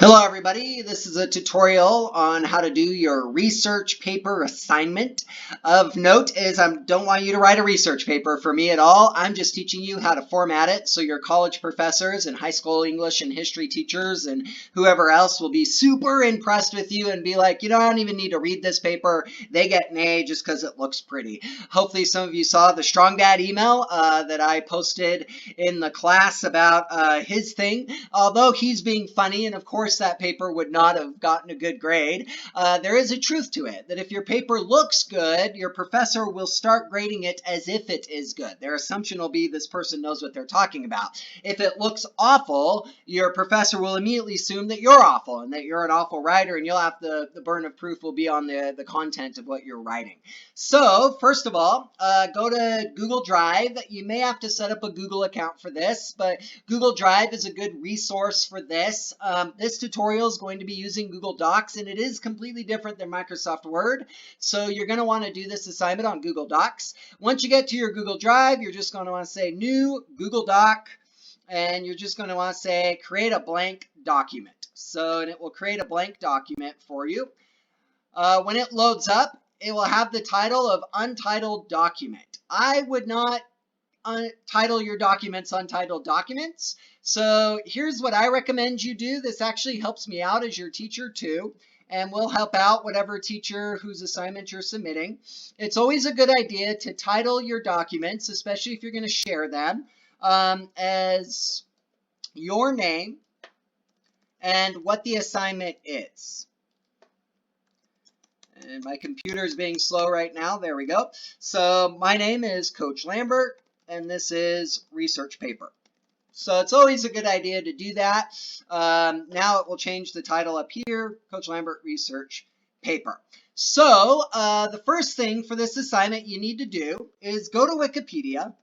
Hello everybody, this is a tutorial on how to do your research paper assignment. Of note is I don't want you to write a research paper for me at all. I'm just teaching you how to format it so your college professors and high school English and history teachers and whoever else will be super impressed with you and be like, I don't even need to read this paper. They get an A just because it looks pretty. Hopefully some of you saw the Strong Dad email that I posted in the class about his thing. Although he's being funny, and of course that paper would not have gotten a good grade, there is a truth to it, that if your paper looks good, your professor will start grading it as if it is good. Their assumption will be this person knows what they're talking about. If it looks awful, your professor will immediately assume that you're awful and that you're an awful writer, and you'll have the burden of proof will be on the content of what you're writing. So first of all, go to Google Drive. You may have to set up a Google account for this, but Google Drive is a good resource for this. This tutorial is going to be using Google Docs, and it is completely different than Microsoft Word. So you're going to want to do this assignment on Google Docs. Once you get to your Google Drive, you're just going to want to say New Google Doc, and you're just going to want to say Create a blank document. So, and it will create a blank document for you. When it loads up, it will have the title of Untitled Document. I would not title your documents Untitled Documents. So here's what I recommend you do. This actually helps me out as your teacher too, and will help out whatever teacher whose assignment you're submitting. It's always a good idea to title your documents, especially if you're going to share them, as your name and what the assignment is. And my computer is being slow right now. There we go. So my name is Coach Lambert, and this is research paper. So it's always a good idea to do that. Now it will change the title up here, Coach Lambert Research Paper. So the first thing for this assignment you need to do is go to Wikipedia,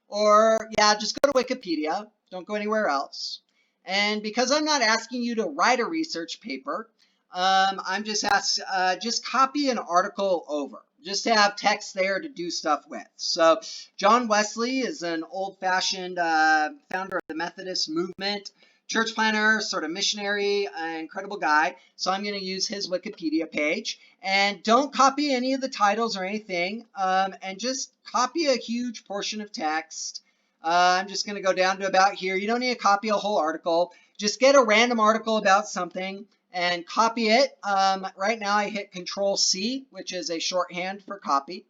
or just go to Wikipedia. Don't go anywhere else. And because I'm not asking you to write a research paper, I'm just copy an article over, just to have text there to do stuff with. So John Wesley is an old-fashioned founder of the Methodist movement, church planner, sort of missionary, incredible guy. So I'm going to use his Wikipedia page. And don't copy any of the titles or anything, and just copy a huge portion of text. I'm just going to go down to about here. You don't need to copy a whole article. Just get a random article about something and copy it. Right now I hit Control-C, which is a shorthand for copy,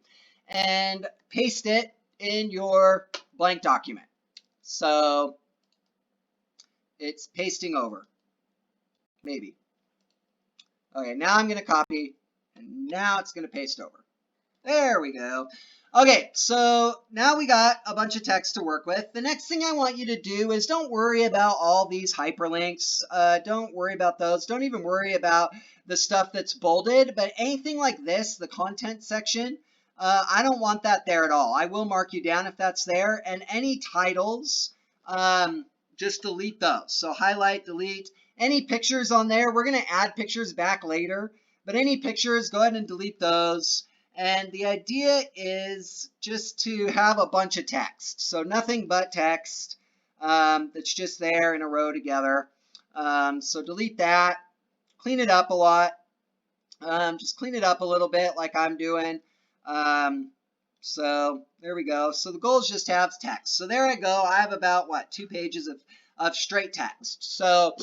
and paste it in your blank document. So it's pasting over, maybe. Okay, now I'm going to copy, and now it's going to paste over. There we go. Okay, so now we got a bunch of text to work with. The next thing I want you to do is don't worry about all these hyperlinks. Don't worry about those. Don't even worry about the stuff that's bolded. But anything like this, the content section, I don't want that there at all. I will mark you down if that's there. And any titles, just delete those. So highlight, delete. Any pictures on there, we're going to add pictures back later. But any pictures, go ahead and delete those. And the idea is just to have a bunch of text. So nothing but text that's just there in a row together. So delete that. Clean it up a lot. Just clean it up a little bit like I'm doing. So there we go. So the goal is just to have text. So there I go. I have about, 2 pages of straight text. So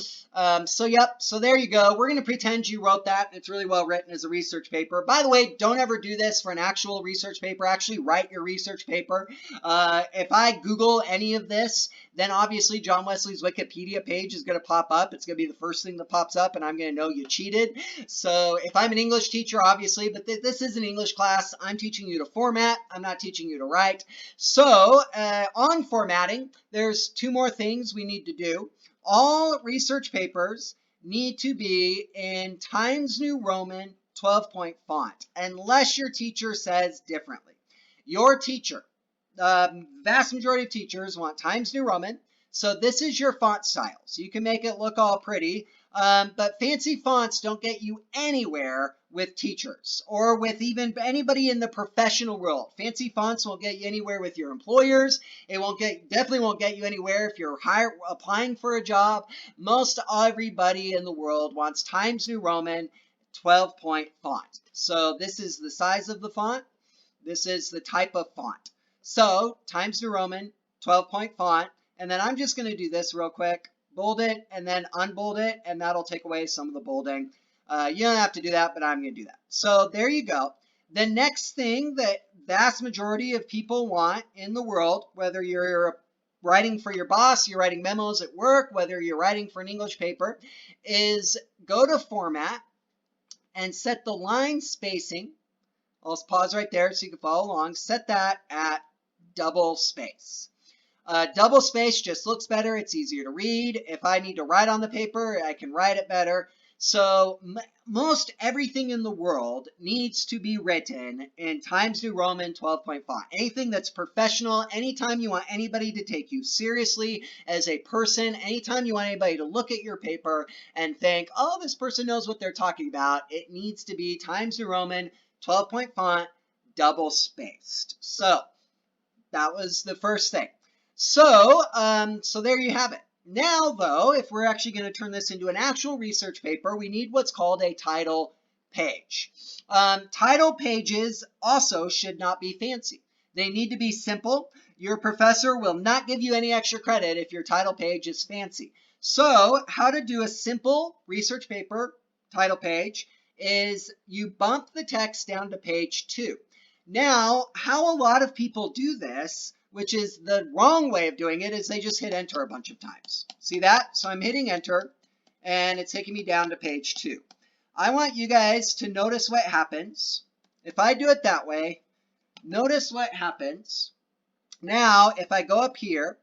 yep, so there you go. We're going to pretend you wrote that. It's really well written as a research paper. By the way, don't ever do this for an actual research paper. Actually write your research paper. If I Google any of this, then obviously John Wesley's Wikipedia page is going to pop up. It's going to be the first thing that pops up, and I'm going to know you cheated. So if I'm an English teacher, obviously, but this is an English class, I'm teaching you to format. I'm not teaching you to write. So on formatting, there's 2 more things we need to do. All research papers need to be in Times New Roman 12-point font, unless your teacher says differently. Your teacher, the vast majority of teachers want Times New Roman, so this is your font style. So you can make it look all pretty. But fancy fonts don't get you anywhere with teachers or with even anybody in the professional world. Fancy fonts won't get you anywhere with your employers. It definitely won't get you anywhere if you're applying for a job. Most everybody in the world wants Times New Roman 12-point font. So this is the size of the font. This is the type of font. So Times New Roman 12-point font. And then I'm just going to do this real quick. Bold it and then unbold it, and that'll take away some of the bolding. You don't have to do that, but I'm going to do that. So there you go. The next thing that vast majority of people want in the world, whether you're writing for your boss, you're writing memos at work, whether you're writing for an English paper, is go to Format and set the line spacing. I'll pause right there so you can follow along. Set that at double space. Double space just looks better. It's easier to read. If I need to write on the paper, I can write it better. So most everything in the world needs to be written in Times New Roman 12-point font. Anything that's professional, anytime you want anybody to take you seriously as a person, anytime you want anybody to look at your paper and think, oh, this person knows what they're talking about, it needs to be Times New Roman 12-point font, double spaced. So that was the first thing. So there you have it. Now, though, if we're actually going to turn this into an actual research paper, we need what's called a title page. Title pages also should not be fancy. They need to be simple. Your professor will not give you any extra credit if your title page is fancy. So how to do a simple research paper title page is you bump the text down to page 2. Now, how a lot of people do this, which is the wrong way of doing it, is they just hit enter a bunch of times. See that? So I'm hitting enter, and it's taking me down to page 2. I want you guys to notice what happens. If I do it that way, notice what happens. Now, if I go up here,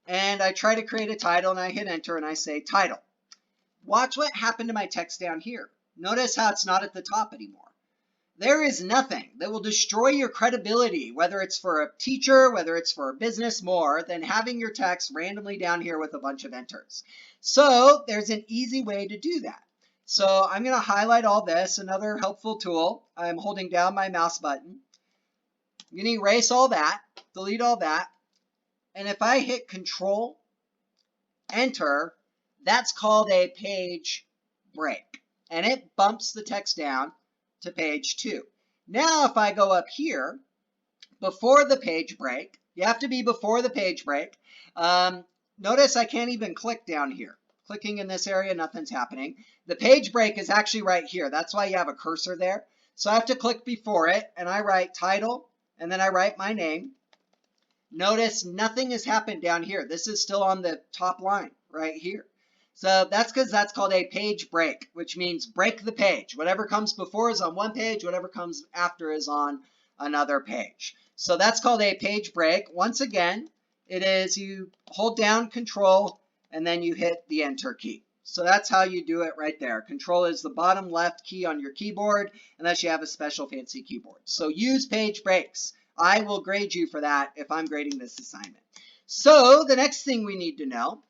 and I try to create a title, and I hit enter, and I say title. Watch what happened to my text down here. Notice how it's not at the top anymore. There is nothing that will destroy your credibility, whether it's for a teacher, whether it's for a business, more than having your text randomly down here with a bunch of enters. So there's an easy way to do that. So I'm going to highlight all this, another helpful tool. I'm holding down my mouse button. I'm going to erase all that, delete all that. And if I hit Control, Enter, that's called a page break. And it bumps the text down to page 2. Now, if I go up here, before the page break, you have to be before the page break. Notice I can't even click down here. Clicking in this area, nothing's happening. The page break is actually right here. That's why you have a cursor there. So I have to click before it, and I write title, and then I write my name. Notice nothing has happened down here. This is still on the top line right here. So that's because that's called a page break, which means break the page. Whatever comes before is on one page, whatever comes after is on another page. So that's called a page break. Once again, it is you hold down Control and then you hit the Enter key. So that's how you do it right there. Control is the bottom left key on your keyboard unless you have a special fancy keyboard. So use page breaks. I will grade you for that if I'm grading this assignment. So the next thing we need to know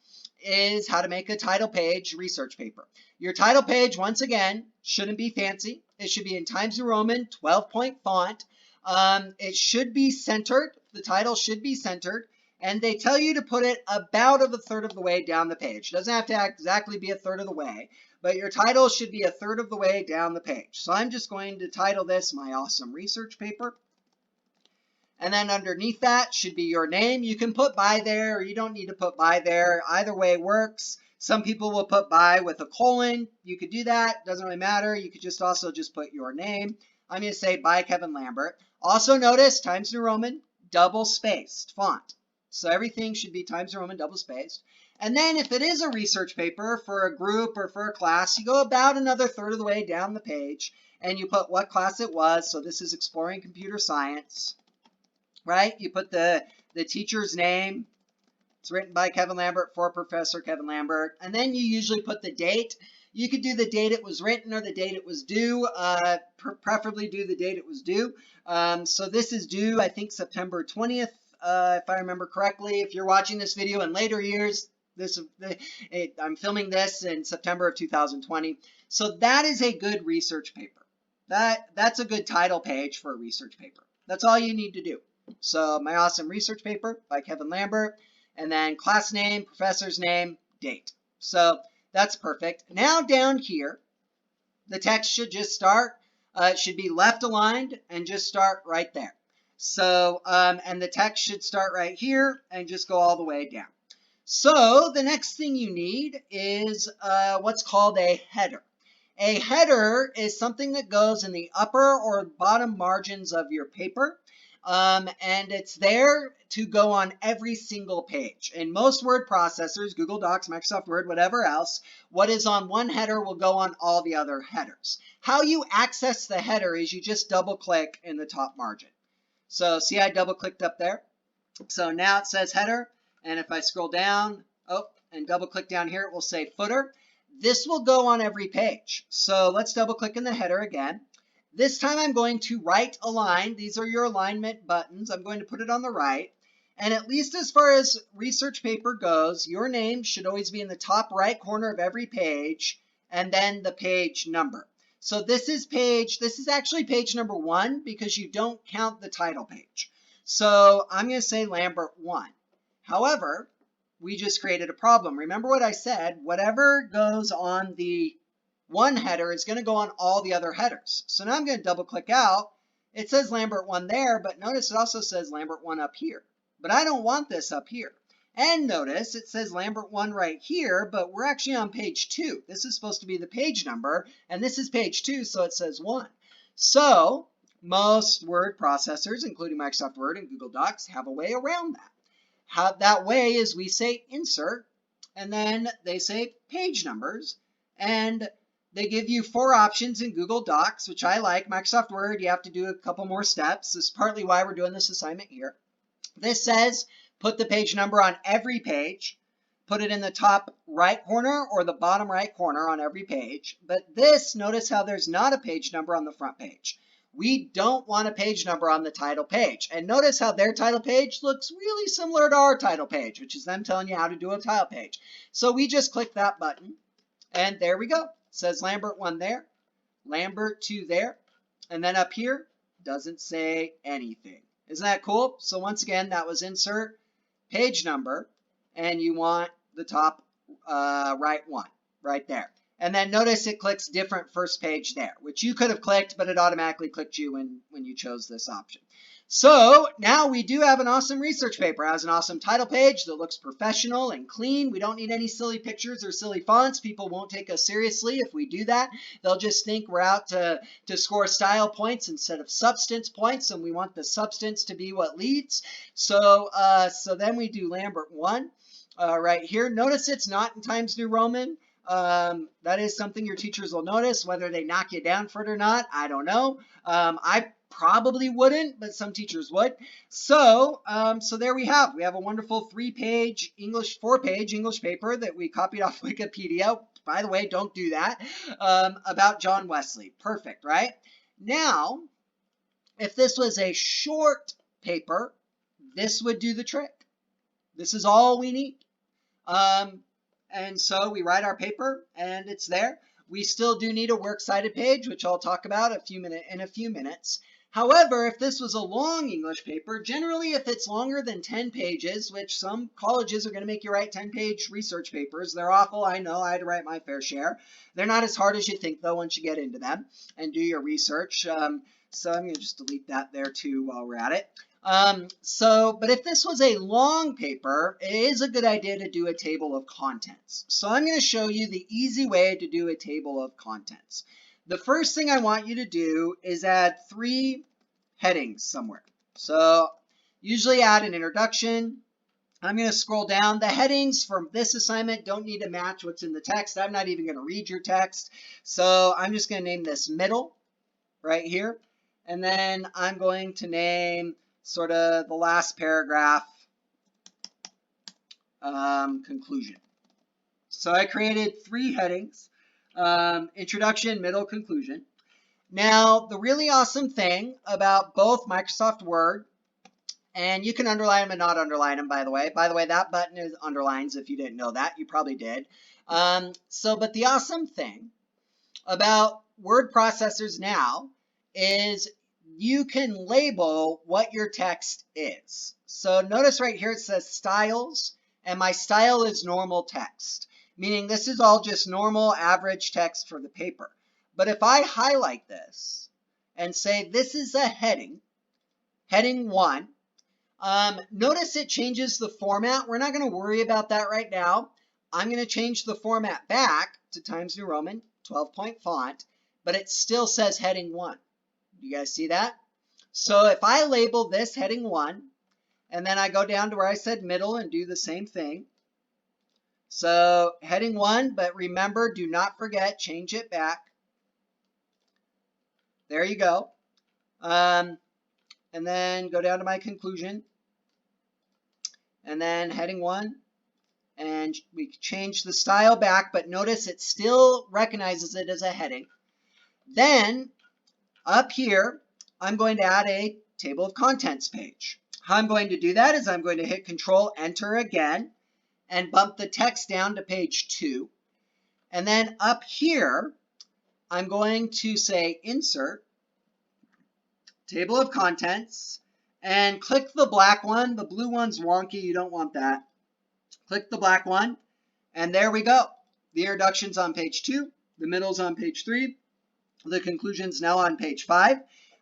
is how to make a title page research paper. Your title page, once again, shouldn't be fancy. It should be in Times New Roman 12-point font. It should be centered. The title should be centered. And they tell you to put it about a third of the way down the page. It doesn't have to exactly be a third of the way, but your title should be a third of the way down the page. So I'm just going to title this My Awesome Research Paper. And then underneath that should be your name. You can put by there or you don't need to put by there. Either way works. Some people will put by with a colon. You could do that. Doesn't really matter. You could just also just put your name. I'm going to say by Kevin Lambert. Also notice Times New Roman double spaced font. So everything should be Times New Roman double spaced. And then if it is a research paper for a group or for a class, you go about another third of the way down the page and you put what class it was. So this is Exploring Computer Science. Right? You put the teacher's name. It's written by Kevin Lambert for Professor Kevin Lambert. And then you usually put the date. You could do the date it was written or the date it was due. Preferably do the date it was due. So this is due, I think, September 20th, if I remember correctly. If you're watching this video in later years, I'm filming this in September of 2020. So that is a good research paper. That's a good title page for a research paper. That's all you need to do. So my awesome research paper by Kevin Lambert, and then class name, professor's name, date. So that's perfect. Now down here, the text should just start. It should be left aligned and just start right there. So, and the text should start right here and just go all the way down. So the next thing you need is what's called a header. A header is something that goes in the upper or bottom margins of your paper. And it's there to go on every single page. In most word processors, Google Docs, Microsoft Word, whatever else, what is on one header will go on all the other headers. How you access the header is you just double click in the top margin. So see, I double clicked up there. So now it says header. And if I scroll down, and double click down here, it will say footer. This will go on every page. So let's double click in the header again. This time I'm going to right align. These are your alignment buttons. I'm going to put it on the right. And at least as far as research paper goes, your name should always be in the top right corner of every page, and then the page number. So this is actually page number 1 because you don't count the title page. So I'm going to say Lambert 1. However, we just created a problem. Remember what I said, whatever goes on the one header is going to go on all the other headers. So now I'm going to double click out. It says Lambert 1 there, but notice it also says Lambert 1 up here. But I don't want this up here. And notice it says Lambert 1 right here, but we're actually on page 2. This is supposed to be the page number, and this is page 2, so it says 1. So most word processors, including Microsoft Word and Google Docs, have a way around that. How that way is we say insert, and then they say page numbers, and they give you 4 options in Google Docs, which I like. Microsoft Word, you have to do a couple more steps. This is partly why we're doing this assignment here. This says put the page number on every page, put it in the top right corner or the bottom right corner on every page. But this, notice how there's not a page number on the front page. We don't want a page number on the title page. And notice how their title page looks really similar to our title page, which is them telling you how to do a title page. So we just click that button, and there we go. It says Lambert 1 there, Lambert 2 there, and then up here, doesn't say anything. Isn't that cool? So once again, that was insert, page number, and you want the top right one, right there. And then notice it clicks different first page there, which you could have clicked, but it automatically clicked you when you chose this option. So now we do have an awesome research paper. It has an awesome title page that looks professional and clean. We don't need any silly pictures or silly fonts. People won't take us seriously if we do that. They'll just think we're out to score style points instead of substance points, and we want the substance to be what leads. So then we do Lambert 1 right here. Notice it's not in Times New Roman. That is something your teachers will notice. Whether they knock you down for it or not, I don't know. I probably wouldn't, but some teachers would. So there we have. We have a wonderful 4-page English paper that we copied off Wikipedia. By the way, don't do that. About John Wesley. Perfect, right? Now, if this was a short paper, this would do the trick. This is all we need. And so we write our paper, and it's there. We still do need a works cited page, which I'll talk about in a few minutes. However, if this was a long English paper, generally if it's longer than 10 pages, which some colleges are going to make you write 10-page research papers. They're awful, I know, I had to write my fair share. They're not as hard as you think, though, once you get into them and do your research. So I'm going to just delete that there, too, while we're at it. But if this was a long paper, it is a good idea to do a table of contents. So I'm going to show you the easy way to do a table of contents. The first thing I want you to do is add 3 headings somewhere. So usually add an introduction. I'm going to scroll down. The headings from this assignment don't need to match what's in the text. I'm not even going to read your text. So I'm just going to name this middle right here. And then I'm going to name sort of the last paragraph, conclusion. So I created 3 headings, introduction, middle, conclusion. Now, the really awesome thing about both Microsoft Word And you can underline them and not underline them, by the way. By the way, that button is underlines if you didn't know that. You probably did. But the awesome thing about word processors now is you can label what your text is. So notice right here it says styles, and my style is normal text, meaning this is all just normal average text for the paper. But if I highlight this and say this is a heading, heading 1, notice it changes the format. We're not going to worry about that right now. I'm going to change the format back to Times New Roman, 12-point font, but it still says heading 1. You guys see that? So if I label this heading 1, and then I go down to where I said middle and do the same thing. So heading 1, but remember, do not forget, change it back. There you go. And then go down to my conclusion. And then heading 1. And we change the style back, but notice it still recognizes it as a heading. Then up here, I'm going to add a table of contents page. How I'm going to do that is I'm going to hit Control Enter again and bump the text down to page 2. And then up here, I'm going to say Insert, Table of Contents, and click the black one. The blue one's wonky. You don't want that. Click the black one, and there we go. The introduction's on page 2, the middle's on page 3, the conclusion's now on page 5.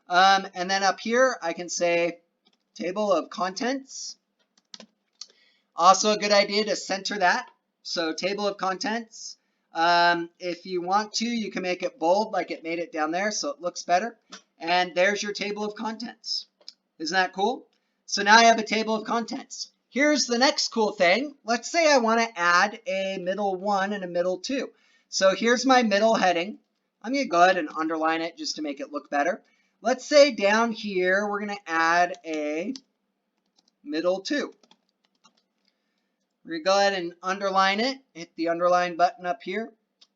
And then up here, I can say table of contents. Also a good idea to center that. So table of contents. If you want to, you can make it bold like it made it down there so it looks better. And there's your table of contents. Isn't that cool? So now I have a table of contents. Here's the next cool thing. Let's say I want to add a middle 1 and a middle 2. So here's my middle heading. I'm going to go ahead and underline it just to make it look better. Let's say down here we're going to add a middle 2. We're going to go ahead and underline it. Hit the underline button up here.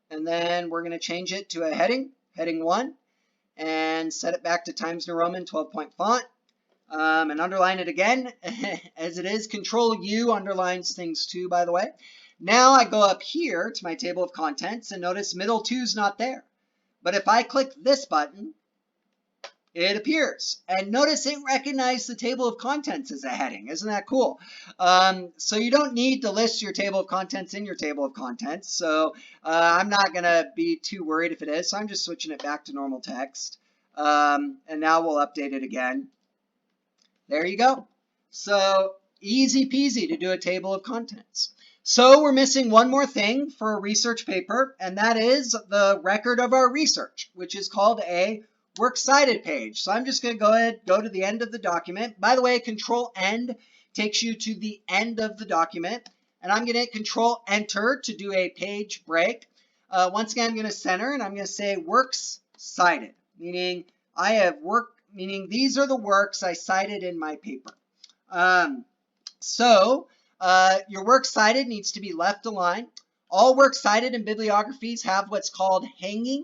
And then we're going to change it to a heading, heading 1, and set it back to Times New Roman 12-point font. And underline it again, as it is. Control U underlines things too, by the way. Now I go up here to my table of contents, and notice middle 2 is not there. But if I click this button, it appears. And notice it recognized the table of contents as a heading. Isn't that cool? So you don't need to list your table of contents in your table of contents. So I'm not going to be too worried if it is. So I'm just switching it back to normal text. And now we'll update it again. There you go. So easy peasy to do a table of contents. So we're missing one more thing for a research paper, and that is the record of our research, which is called a Works Cited page. So I'm just going to go ahead, go to the end of the document. By the way, Control End takes you to the end of the document, and I'm going to hit Control Enter to do a page break. Once again, I'm going to center, and I'm going to say Works Cited, meaning I have work. Meaning these are the works I cited in my paper. Your works cited needs to be left aligned. All works cited in bibliographies have what's called hanging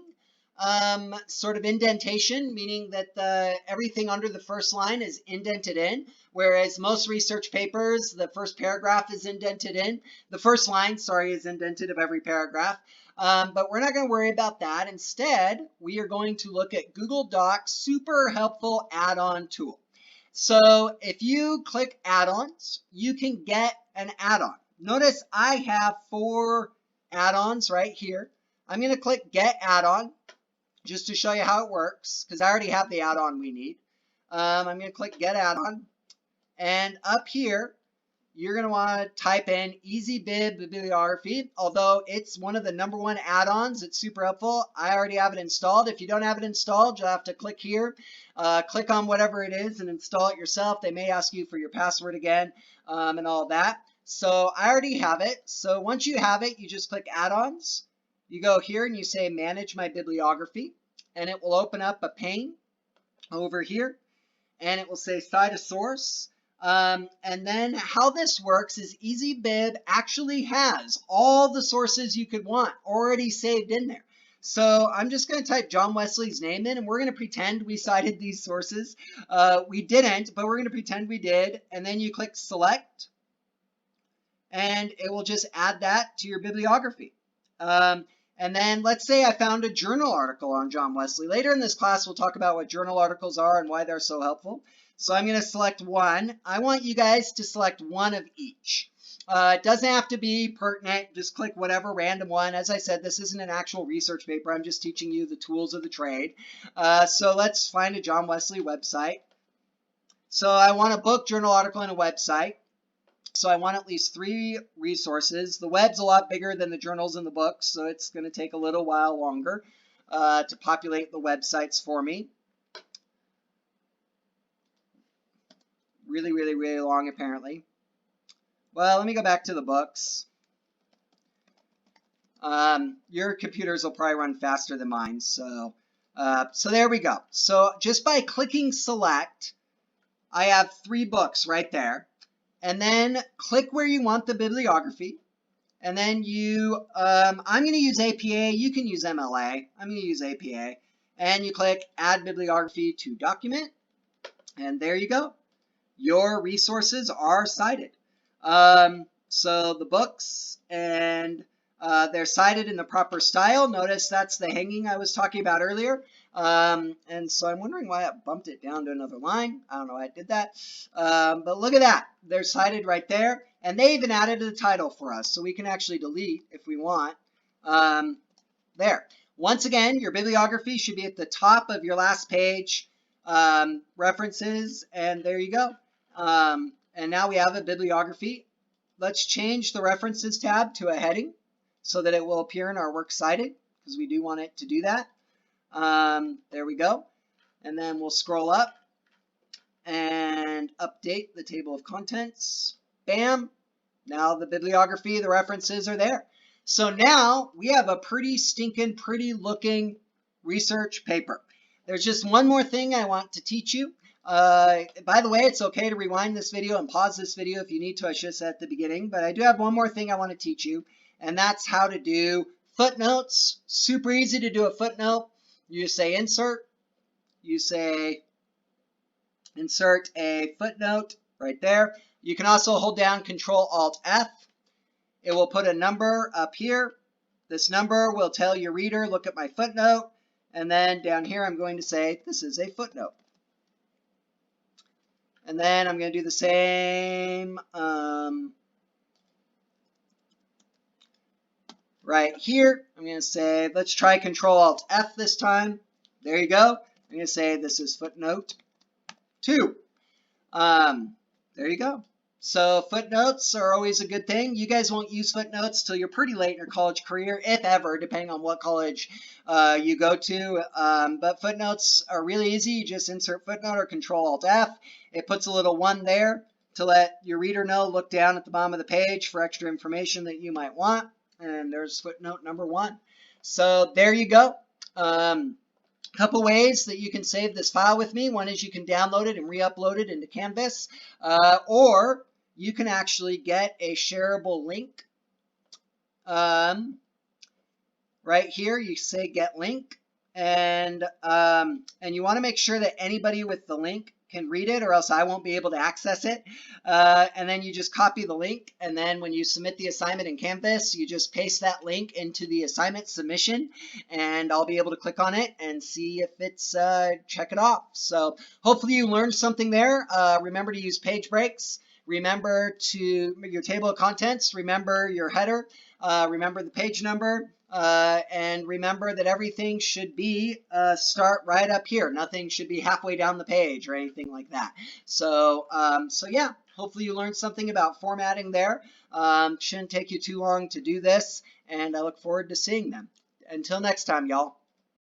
sort of indentation, meaning that everything under the first line is indented in, whereas most research papers, the first paragraph is indented in. The first line, sorry, is indented of every paragraph. But we're not going to worry about that. Instead, we are going to look at Google Docs super helpful add-on tool. So if you click add-ons, you can get an add-on. Notice I have 4 add-ons right here. I'm going to click get add-on just to show you how it works because I already have the add-on we need. I'm going to click get add-on, and up here you're going to want to type in EasyBib Bibliography, although it's one of the #1 add-ons. It's super helpful. I already have it installed. If you don't have it installed, you'll have to click here, click on whatever it is and install it yourself. They may ask you for your password again and all that. So I already have it. So once you have it, you just click add-ons. You go here and you say manage my bibliography, and it will open up a pane over here, and it will say cite a source. And then how this works is EasyBib actually has all the sources you could want already saved in there. So I'm just going to type John Wesley's name in, and we're going to pretend we cited these sources. We didn't, but we're going to pretend we did. And then you click select, and it will just add that to your bibliography. And then let's say I found a journal article on John Wesley. Later in this class, we'll talk about what journal articles are and why they're so helpful. So I'm going to select one. I want you guys to select one of each. It doesn't have to be pertinent. Just click whatever random one. As I said, this isn't an actual research paper. I'm just teaching you the tools of the trade. So let's find a John Wesley website. So I want a book, journal article, and a website. So I want at least 3 resources. The web's a lot bigger than the journals and the books, so it's going to take a little while longer to populate the websites for me. Really, really, really long, apparently. Well, let me go back to the books. Your computers will probably run faster than mine, so there we go. So just by clicking select, I have 3 books right there. And then click where you want the bibliography. And then you, I'm going to use APA. You can use MLA. I'm going to use APA. And you click Add Bibliography to Document. And there you go. Your resources are cited. So the books, and they're cited in the proper style. Notice that's the hanging I was talking about earlier. And so I'm wondering why I bumped it down to another line. I don't know why I did that. But look at that. They're cited right there. And they even added a title for us. So we can actually delete if we want. There. Once again, your bibliography should be at the top of your last page. References. And there you go. And now we have a bibliography. Let's change the references tab to a heading so that it will appear in our works cited, because we do want it to do that. There we go. And then we'll scroll up and update the table of contents. Bam. Now the bibliography, the references are there. So now we have a pretty stinking, pretty looking research paper. There's just one more thing I want to teach you. By the way, it's okay to rewind this video and pause this video if you need to. I should have said at the beginning, but I do have one more thing I want to teach you, and that's how to do footnotes. Super easy to do a footnote. You say insert, you say insert a footnote right there. You can also hold down Control-Alt-F. It will put a number up here. This number will tell your reader, look at my footnote. And then down here, I'm going to say, this is a footnote. And then I'm going to do the same right here. I'm going to say, let's try Control-Alt-F this time. There you go. I'm going to say this is footnote 2. There you go. So footnotes are always a good thing. You guys won't use footnotes till you're pretty late in your college career, if ever, depending on what college you go to. But footnotes are really easy. You just insert footnote or Control-Alt-F. It puts a little 1 there to let your reader know, look down at the bottom of the page for extra information that you might want. And there's footnote number 1. So there you go. Couple ways that you can save this file with me. One is you can download it and re-upload it into Canvas, or you can actually get a shareable link. Right here, you say get link, and you want to make sure that anybody with the link can read it, or else I won't be able to access it. And then you just copy the link, and then when you submit the assignment in Canvas, you just paste that link into the assignment submission, and I'll be able to click on it and see if it's check it off. So hopefully you learned something there. Remember to use page breaks. Remember to your table of contents. Remember your header. Remember the page number. And remember that everything should be start right up here. Nothing should be halfway down the page or anything like that. So yeah, hopefully you learned something about formatting there. Shouldn't take you too long to do this, and I look forward to seeing them. Until next time, y'all.